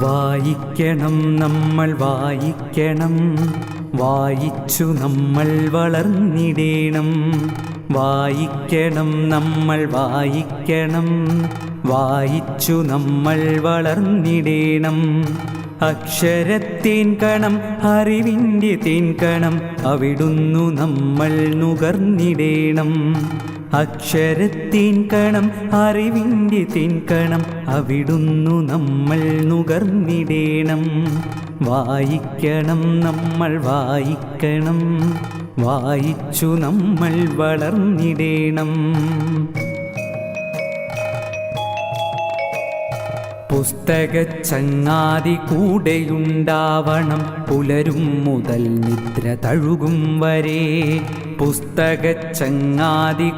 വായിക്കണം നമ്മൾ വായിക്കണം, വായിച്ചു നമ്മൾ വളർന്നിടേണം. വായിക്കണം നമ്മൾ വായിക്കണം, വായിച്ചു നമ്മൾ വളർന്നിടേണം. അക്ഷരത്തേൻ കണം അറിവിൻ്റെ തേൻ കണം, അവിടുന്നു നമ്മൾ നുകർന്നിടേണം. അക്ഷരത്തേൻ കണം അറിവിൻ്റെ തേൻ കണം, അവിടുന്നു നമ്മൾ നുകർന്നിടേണം. വായിക്കണം നമ്മൾ വായിക്കണം, വായിച്ചു നമ്മൾ വളർന്നിടേണം. പുസ്തകച്ചങ്ങാതി കൂടെയുണ്ടാവണം, പുലരും മുതൽ നിദ്ര തഴുകും വരെ. പുസ്തകച്ചങ്ങാതി